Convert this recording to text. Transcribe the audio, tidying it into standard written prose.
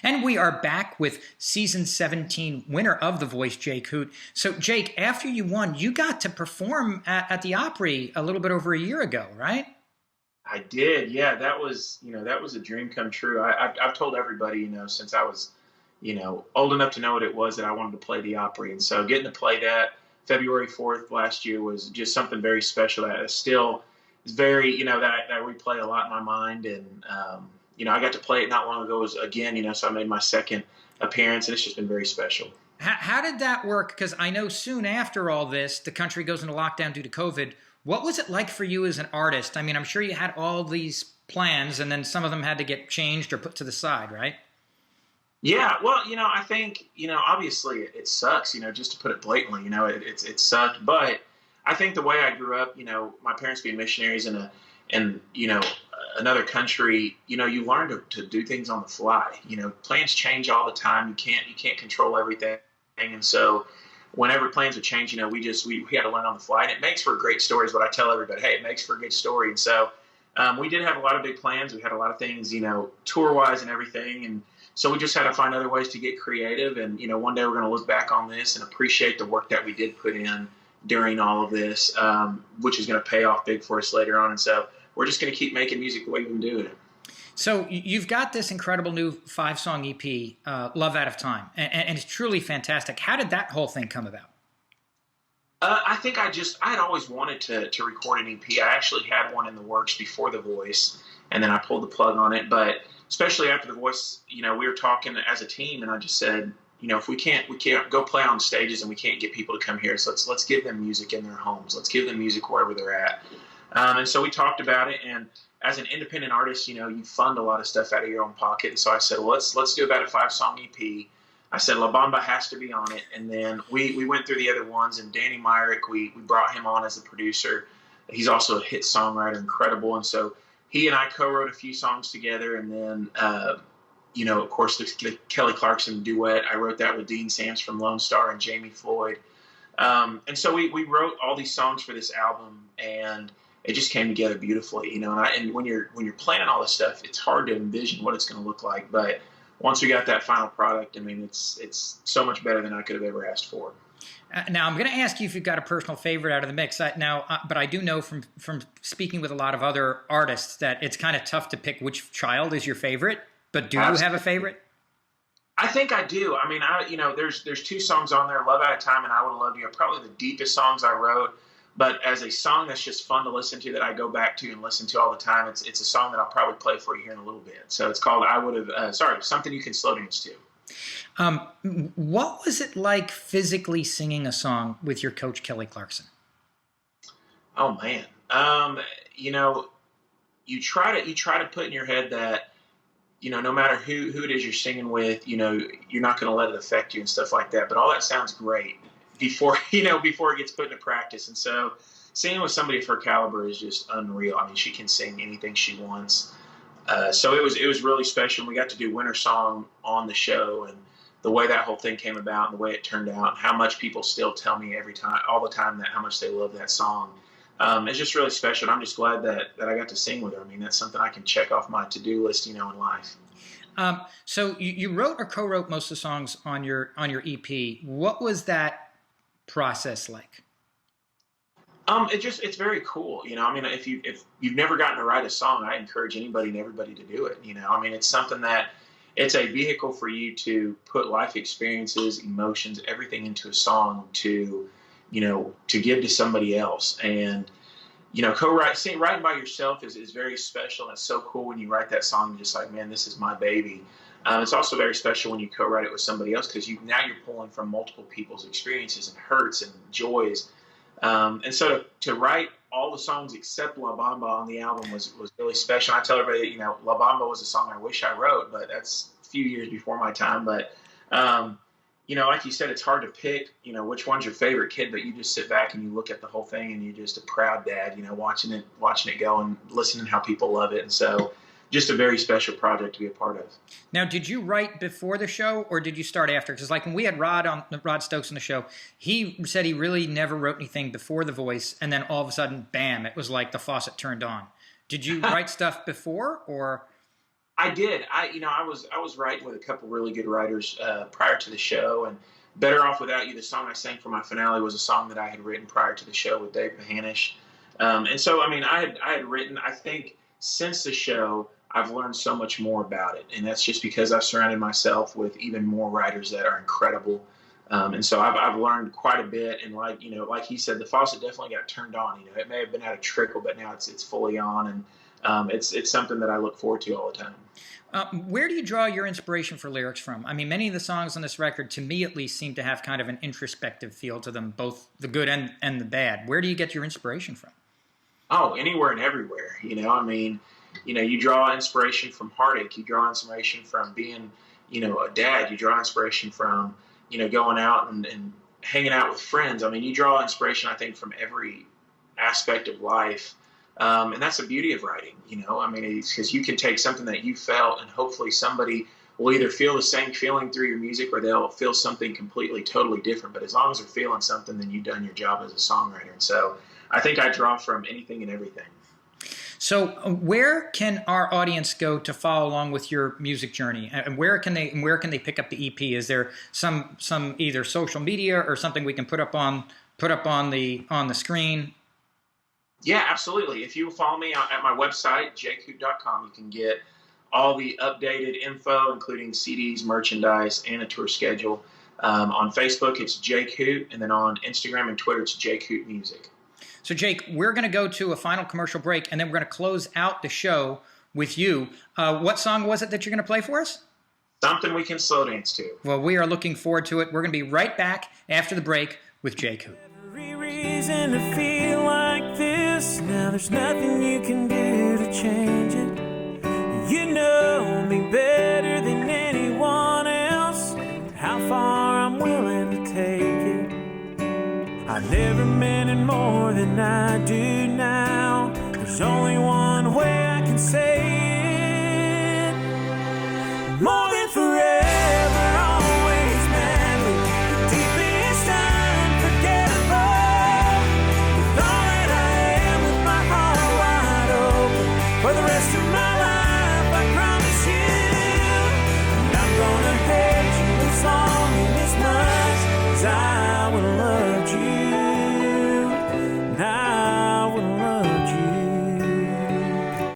And we are back with season 17 winner of The Voice, Jake Hoot. So, Jake, after you won, you got to perform at the Opry a little bit over a year ago, right? I did. Yeah, that was a dream come true. I've told everybody, since I was, old enough to know what it was that I wanted to play the Opry. And so getting to play that February 4th last year was just something very special that is still is very, that I replay a lot in my mind. And, I got to play it not long ago again, so I made my second appearance, and it's just been very special. How did that work? Because I know soon after all this, the country goes into lockdown due to COVID. What was it like for you as an artist? I mean, I'm sure you had all these plans, and then some of them had to get changed or put to the side, right? Yeah, well, I think, obviously it sucks, just to put it blatantly, it sucked. But I think the way I grew up, my parents being missionaries in another country, you learn to do things on the fly. Plans change all the time. You can't control everything. And so whenever plans would change, we had to learn on the fly, and it makes for great stories. But I tell everybody, hey, it makes for a good story. And so we did have a lot of big plans. We had a lot of things, tour wise and everything. And so we just had to find other ways to get creative. And, one day we're going to look back on this and appreciate the work that we did put in during all of this, which is going to pay off big for us later on. And so we're just going to keep making music the way we've been doing it. So you've got this incredible new 5-song EP, Love Out of Time, and it's truly fantastic. How did that whole thing come about? I think I had always wanted to record an EP. I actually had one in the works before The Voice, and then I pulled the plug on it. But especially after The Voice, we were talking as a team, and I just said, if we can't go play on stages and we can't get people to come here, so let's give them music in their homes. Let's give them music wherever they're at. And so we talked about it, and as an independent artist, you fund a lot of stuff out of your own pocket. And so I said, well, let's do about a 5-song EP. I said, La Bamba has to be on it. And then we went through the other ones, and Danny Myrick, we brought him on as the producer. He's also a hit songwriter, incredible. And so he and I co-wrote a few songs together. And then, of course, the Kelly Clarkson duet, I wrote that with Dean Sams from Lone Star and Jamie Floyd. And so we wrote all these songs for this album, and it just came together beautifully, and when you're planning all this stuff, it's hard to envision what it's going to look like. But once we got that final product, I mean, it's so much better than I could have ever asked for. Now, I'm going to ask you if you've got a personal favorite out of the mix. But I do know from speaking with a lot of other artists that it's kind of tough to pick which child is your favorite. But do you have a favorite? I think I do. I mean, there's 2 songs on there, Love Out of Time and I Would Have Loved You, are probably the deepest songs I wrote. But as a song that's just fun to listen to, that I go back to and listen to all the time, it's a song that I'll probably play for you here in a little bit. So it's called Something You Can Slow Dance To. What was it like physically singing a song with your coach, Kelly Clarkson? Oh, man. You try to put in your head that, no matter who it is you're singing with, you're not going to let it affect you and stuff like that. But all that sounds great before it gets put into practice. And so singing with somebody of her caliber is just unreal. I mean, she can sing anything she wants. So it was really special. We got to do Winter Song on the show, and the way that whole thing came about and the way it turned out, and how much people still tell me all the time how much they love that song. It's just really special. And I'm just glad that I got to sing with her. I mean, that's something I can check off my to-do list, in life. So you wrote or co-wrote most of the songs on your EP. What was that process like? It's very cool. I mean, if you've never gotten to write a song, I encourage anybody and everybody to do it. I mean, it's something that it's a vehicle for you to put life experiences, emotions, everything into a song to give to somebody else. And, writing by yourself is very special. And it's so cool when you write that song, you're just like, man, this is my baby. It's also very special when you co-write it with somebody else, because now you're pulling from multiple people's experiences and hurts and joys. And so to write all the songs except La Bamba on the album was really special. I tell everybody that, La Bamba was a song I wish I wrote, but that's a few years before my time. But, like you said, it's hard to pick, which one's your favorite kid, but you just sit back and you look at the whole thing and you're just a proud dad, watching it go and listening to how people love it. And so just a very special project to be a part of. Now, did you write before the show, or did you start after? Because like when we had Rod Stokes on the show, he said he really never wrote anything before The Voice, and then all of a sudden, bam, it was like the faucet turned on. Did you write stuff before, or? I did. I was writing with a couple really good writers prior to the show, and "Better Off Without You," the song I sang for my finale, was a song that I had written prior to the show with Dave Mahanish. And so, I mean, I had written. I think since the show, I've learned so much more about it, and that's just because I've surrounded myself with even more writers that are incredible. And so I've learned quite a bit. And like he said, the faucet definitely got turned on. It may have been at a trickle, but now it's fully on, and it's something that I look forward to all the time. Where do you draw your inspiration for lyrics from? I mean, many of the songs on this record, to me at least, seem to have kind of an introspective feel to them, both the good and the bad. Where do you get your inspiration from? Oh, anywhere and everywhere. I mean, you draw inspiration from heartache. You draw inspiration from being, a dad. You draw inspiration from, going out and hanging out with friends. I mean, you draw inspiration, I think, from every aspect of life. And that's the beauty of writing, I mean, it's because you can take something that you felt, and hopefully somebody will either feel the same feeling through your music, or they'll feel something completely, totally different. But as long as they're feeling something, then you've done your job as a songwriter. And so I think I draw from anything and everything. So where can our audience go to follow along with your music journey? And where can they pick up the EP? Is there some either social media or something we can put up on the screen? Yeah, absolutely. If you follow me at my website, jakehoot.com, you can get all the updated info, including CDs, merchandise, and a tour schedule. On Facebook, it's Jake Hoot, and then on Instagram and Twitter, it's Jake Hoot Music. So, Jake, we're going to go to a final commercial break, and then we're going to close out the show with you. What song was it that you're going to play for us? Something we can slow dance to. Well, we are looking forward to it. We're going to be right back after the break with Jake Hoot. Every reason to feel like this. Now there's nothing you can do to change it. You know me better than anyone else, how far I'm willing to take it. I never meant it more than I do now. There's only one way I can say